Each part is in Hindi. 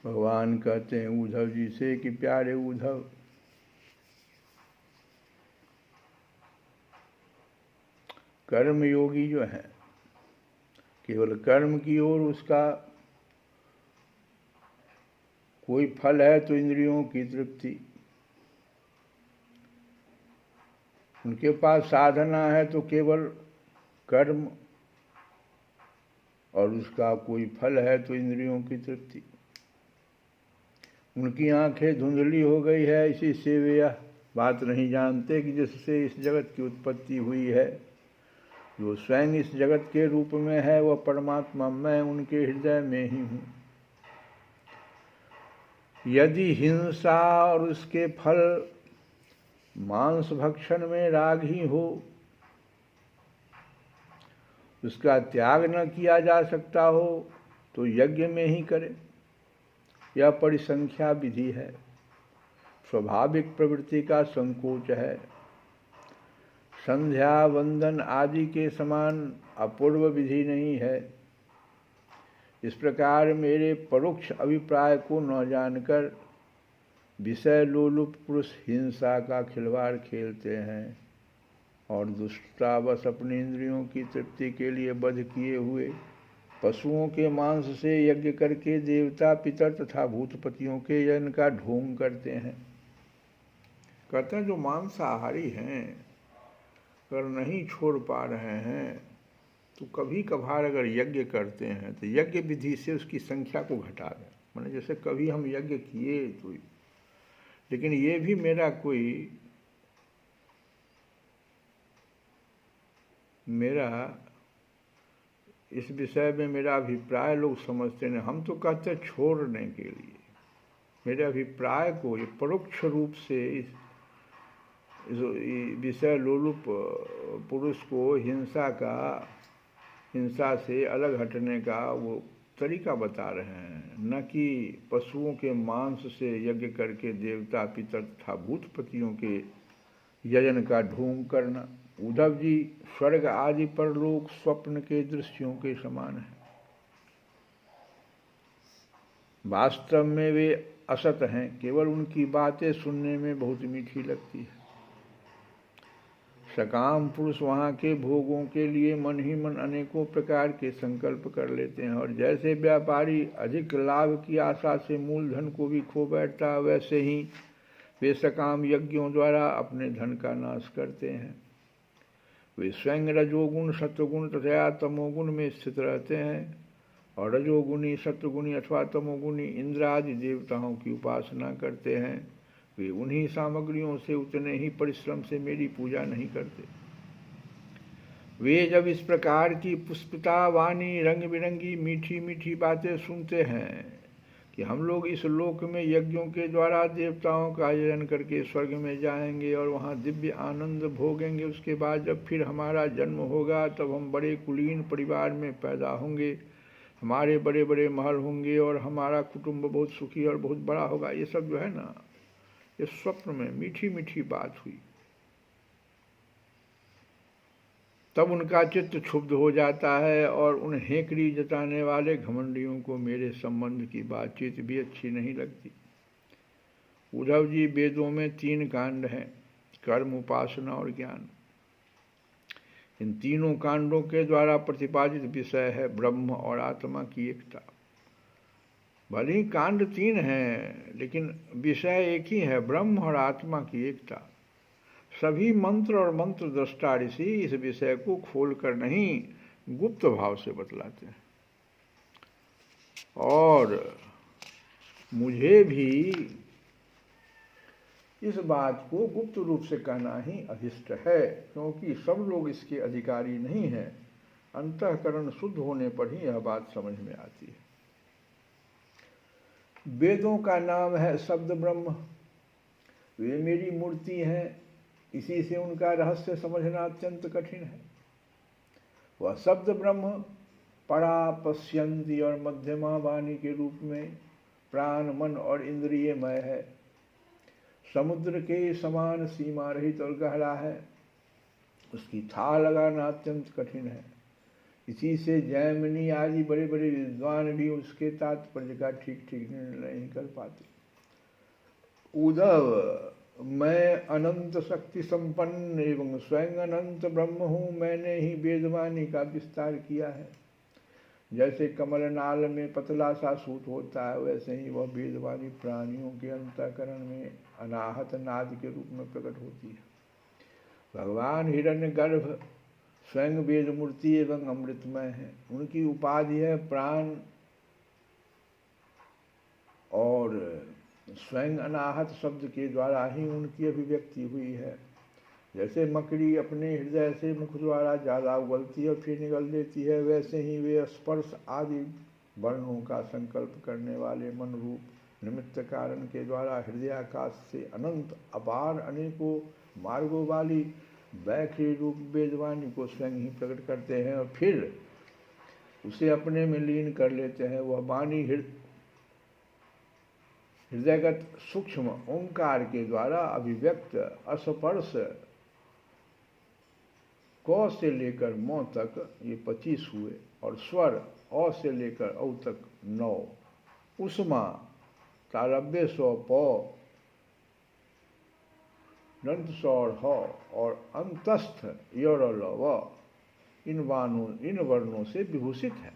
भगवान कहते हैं उद्धव जी से कि प्यारे उद्धव, कर्मयोगी जो है केवल कर्म की ओर उसका कोई फल है तो इंद्रियों की तृप्ति, उनके पास साधना है तो केवल कर्म, और उसका कोई फल है तो इंद्रियों की तृप्ति। उनकी आंखें धुंधली हो गई है, इसी से वे यह बात नहीं जानते कि जिससे इस जगत की उत्पत्ति हुई है, जो स्वयं इस जगत के रूप में है, वह परमात्मा मैं उनके हृदय में ही हूँ। यदि हिंसा और उसके फल मांस भक्षण में राग ही हो, उसका त्याग न किया जा सकता हो तो यज्ञ में ही करे। यह परिसंख्या विधि है, स्वाभाविक प्रवृत्ति का संकोच है। संध्या वंदन आदि के समान अपूर्व विधि नहीं है। इस प्रकार मेरे परोक्ष अभिप्राय को न जानकर विषय लोलुप पुरुष हिंसा का खिलवाड़ खेलते हैं और दुष्टावश अपनी इंद्रियों की तृप्ति के लिए वध किए हुए पशुओं के मांस से यज्ञ करके देवता पितर तथा भूतपतियों के यज्ञ का ढोंग करते हैं। कहते हैं जो मांसाहारी हैं अगर नहीं छोड़ पा रहे हैं तो कभी कभार अगर यज्ञ करते हैं तो यज्ञ विधि से उसकी संख्या को घटा दें। माने जैसे कभी हम यज्ञ किए तो, लेकिन ये भी मेरा इस विषय में मेरा अभिप्राय लोग समझते नहीं। हम तो कहते हैं छोड़ने के लिए। मेरे अभिप्राय को ये परोक्ष रूप से इस विषय लोलुप पुरुष को हिंसा से अलग हटने का वो तरीका बता रहे हैं, न कि पशुओं के मांस से यज्ञ करके देवता पितर तथा भूतपतियों के यजन का ढोंग करना। उद्धव जी, स्वर्ग आदि परलोक स्वप्न के दृश्यों के समान है। वास्तव में वे असत हैं, केवल उनकी बातें सुनने में बहुत मीठी लगती है। सकाम पुरुष वहाँ के भोगों के लिए मन ही मन अनेकों प्रकार के संकल्प कर लेते हैं, और जैसे व्यापारी अधिक लाभ की आशा से मूलधन को भी खो बैठता, वैसे ही वे सकाम यज्ञों द्वारा अपने धन का नाश करते हैं। वे स्वयं रजोगुण सत्वगुण तथा तमोगुण में स्थित रहते हैं, और रजोगुणी सत्वगुणी अथवा तमोगुणी इंद्र आदि देवताओं की उपासना करते हैं। वे उन्हीं सामग्रियों से उतने ही परिश्रम से मेरी पूजा नहीं करते। वे जब इस प्रकार की पुष्पिता वाणी रंग बिरंगी मीठी मीठी बातें सुनते हैं कि हम लोग इस लोक में यज्ञों के द्वारा देवताओं का यजन करके स्वर्ग में जाएंगे और वहाँ दिव्य आनंद भोगेंगे, उसके बाद जब फिर हमारा जन्म होगा तब हम बड़े कुलीन परिवार में पैदा होंगे, हमारे बड़े बड़े महल होंगे और हमारा कुटुंब बहुत सुखी और बहुत बड़ा होगा। ये सब जो है ना, ये स्वप्न में मीठी मीठी बात हुई। तब उनका चित्त क्षुब्ध हो जाता है और उन हेकड़ी जताने वाले घमंडियों को मेरे संबंध की बातचीत भी अच्छी नहीं लगती। उद्धव जी, वेदों में 3 कांड हैं, कर्म, उपासना और ज्ञान। इन तीनों कांडों के द्वारा प्रतिपादित विषय है ब्रह्म और आत्मा की एकता। भले ही कांड 3 हैं लेकिन विषय एक ही है, ब्रह्म और आत्मा की एकता। सभी मंत्र और मंत्र दृष्टा ऋषि इस विषय को खोलकर नहीं गुप्त भाव से बतलाते हैं, और मुझे भी इस बात को गुप्त रूप से कहना ही अभिष्ट है, क्योंकि सब लोग इसके अधिकारी नहीं हैं। अंतःकरण शुद्ध होने पर ही यह बात समझ में आती है। वेदों का नाम है शब्द ब्रह्म। वे मेरी मूर्ति हैं, इसी से उनका रहस्य समझना अत्यंत कठिन है। वह शब्द ब्रह्म परा, पश्यंती और मध्यमा वाणी के रूप में प्राण, मन और इंद्रियमय है। समुद्र के समान सीमा रहित और गहरा है, उसकी था लगाना अत्यंत कठिन है। इसी से जैमिनी आदि बड़े बड़े विद्वान भी उसके तात्पर्य का ठीक ठीक निर्णय नहीं कर पाते। उद्धव, मैं अनंत शक्ति संपन्न एवं स्वयं अनंत ब्रह्म हूँ। मैंने ही वेदवाणी का विस्तार किया है। जैसे कमलनाल में पतला सा सूत होता है, वैसे ही वह वेदवाणी प्राणियों के अंतःकरण में अनाहत नाद के रूप में प्रकट होती है। भगवान हिरण्यगर्भ स्वयं वेद मूर्ति एवं अमृतमय है। उनकी उपाधि है प्राण और स्वयं अनाहत शब्द के द्वारा ही उनकी अभिव्यक्ति हुई है। जैसे मकड़ी अपने हृदय से मुख द्वारा ज्यादा उगलती है और फिर निगल देती है, वैसे ही वे स्पर्श आदि वर्णों का संकल्प करने वाले मन रूप निमित्त कारण के द्वारा हृदयाकाश से अनंत अपार अनेकों मार्गों वाली वैखरी रूप वेदवाणी को स्वयं ही प्रकट करते हैं और फिर उसे अपने में लीन कर लेते हैं। वह वाणी हृदयगत सूक्ष्म ओंकार के द्वारा अभिव्यक्त अस्पर्श क से लेकर म तक ये 25 हुए और स्वर अ से लेकर औ तक 9, उष्मा तालव्य स्व प दंत स्वर ह और अंतस्थ य र ल व इन वर्णों से विभूषित है।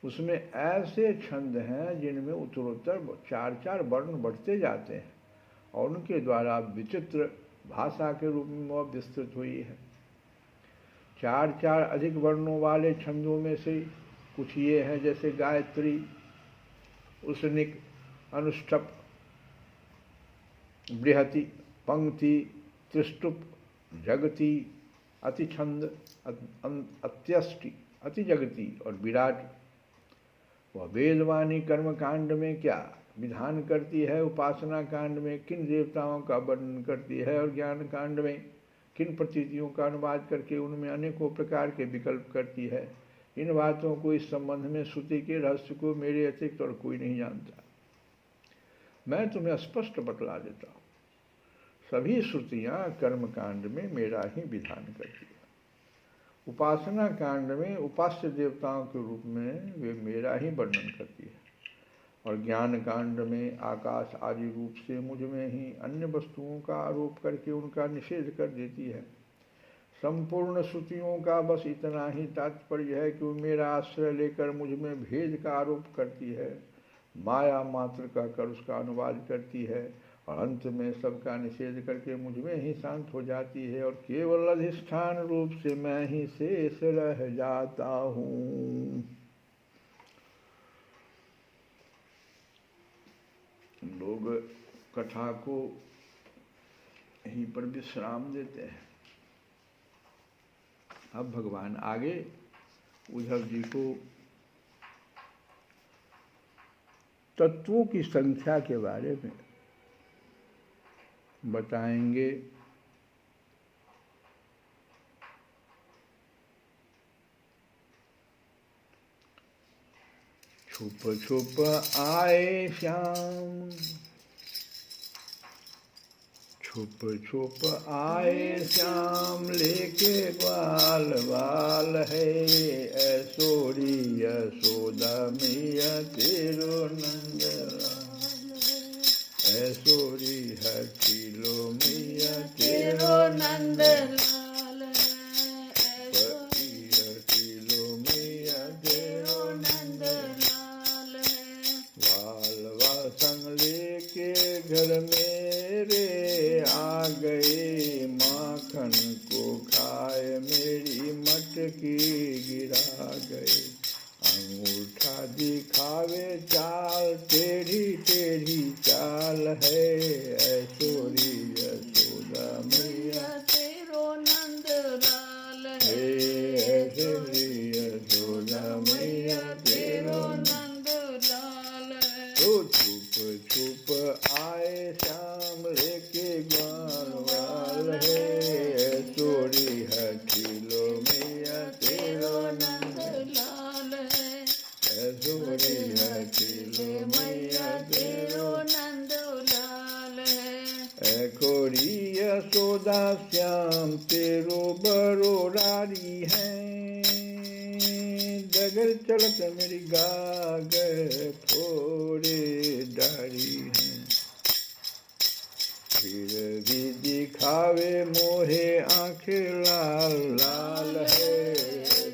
उसमें ऐसे छंद हैं जिनमें उत्तरोत्तर 4-4 वर्ण बढ़ते जाते हैं और उनके द्वारा विचित्र भाषा के रूप में वह विस्तृत हुई है। 4-4 अधिक वर्णों वाले छंदों में से कुछ ये हैं, जैसे गायत्री, उसनिक, अनुष्ठप, बृहति, पंक्ति, त्रिष्टुप, जगति, अतिछंद, अत्यष्टि, अतिजगति और विराट। वह वेदवाणी कर्मकांड में क्या विधान करती है, उपासना कांड में किन देवताओं का वर्णन करती है और ज्ञान कांड में किन प्रतीतियों का अनुवाद करके उनमें अनेकों प्रकार के विकल्प करती है, इन बातों को इस संबंध में श्रुति के रहस्य को मेरे अतिरिक्त और कोई नहीं जानता। मैं तुम्हें स्पष्ट बतला देता हूँ। सभी श्रुतियाँ कर्मकांड में मेरा ही विधान करती है। उपासना कांड में उपास्य देवताओं के रूप में वे मेरा ही वर्णन करती है और ज्ञान कांड में आकाश आदि रूप से मुझ में ही अन्य वस्तुओं का आरोप करके उनका निषेध कर देती है। संपूर्ण श्रुतियों का बस इतना ही तात्पर्य है कि वो मेरा आश्रय लेकर मुझ में भेद का आरोप करती है, माया मात्र कहकर उसका अनुवाद करती है और अंत में सबका निषेध करके मुझ में ही शांत हो जाती है और केवल अधिष्ठान रूप से मैं ही शेष रह जाता हूँ। लोग कथा को यहीं पर विश्राम देते हैं। अब भगवान आगे उद्धव जी को तत्वों की संख्या के बारे में बताएंगे। छुप छुप आए श्याम, छुप छुप आए श्याम लेके ग्वाल बाल है, ऐसोरी यशोदा मैया तेरो नंद लाल, ऐसोरी हठीलो मैया तेरो नंद लाल, हठीलो मैया तेरो नंद लाल, बालवा संग लेके घर मेरे आ गए, माखन को खाए मेरी मटकी गिरा गए, अंगूठा दिखावे चाल टेढ़ी टेढ़ी चाल है, ऐसोरी यशोदा मैया तेरो नंद लाल है, ऐसोरी यशोदा मैया तेरो नंद लाल है। तो छुप छुप आए श्याम लेके ग्वाल बाल है, ऐसोरी हठीलो मैया तेरो नंद लाल है, ऐसोरी हठीलो मैया तेरो नंद लाल है। छोरी यशोदा श्याम तेरो बरोरारी है, डगर चलत मेरी गागर फोड़े डारी है। फिर भी दिखावे मोहे आंखें लाल लाल है,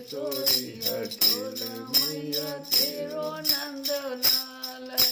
छोरी हठील मैया तेरो नंद लाल है,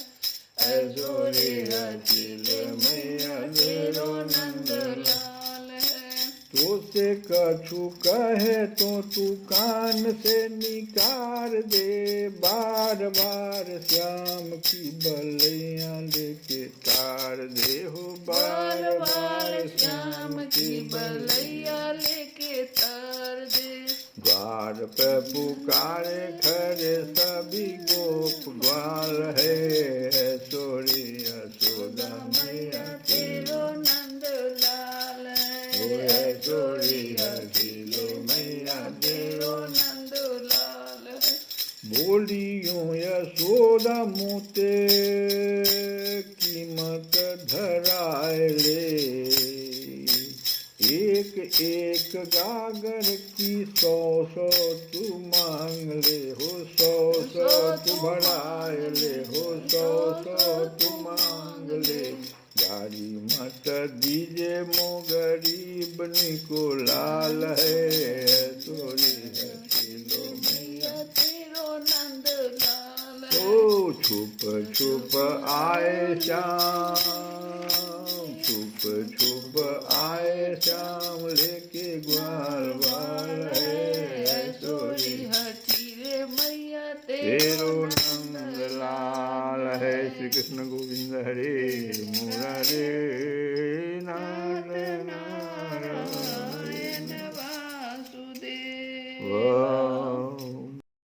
छोरी हठील मैया तेरो नंद लाल है। तो से कछु कहे तो तू कान से निकार दे, बार बार श्याम की बलैया लेके तार दे हो, बार बार श्याम की बलैया लेके तार दे। द्वार पे पुकारे खड़े सभी गोप ग्वाल है, छोरी यशोदा मैया तेरो नंद लाल है, छोरी हठीलो मैया तेरो नंद लाल है। बोलियो यशोदा मोते कीमत धराए ले, एक एक गागर की 100 तू मांग ले हो, 100 तू भराए ले हो, 100 तू मांग ले। गाड़ी मत दीजे मो गरीब निको लाल है, छोरी हठीलो मैया तेरो नंद लाल है। ओ छुप छुप आए श्याम, छुप छुप आए श्याम लेके ग्वाल बाल है, छोरी हठीले मैया तेरो नंद लाल है। श्री कृष्ण गोविंद हरे मुरारे नारायण।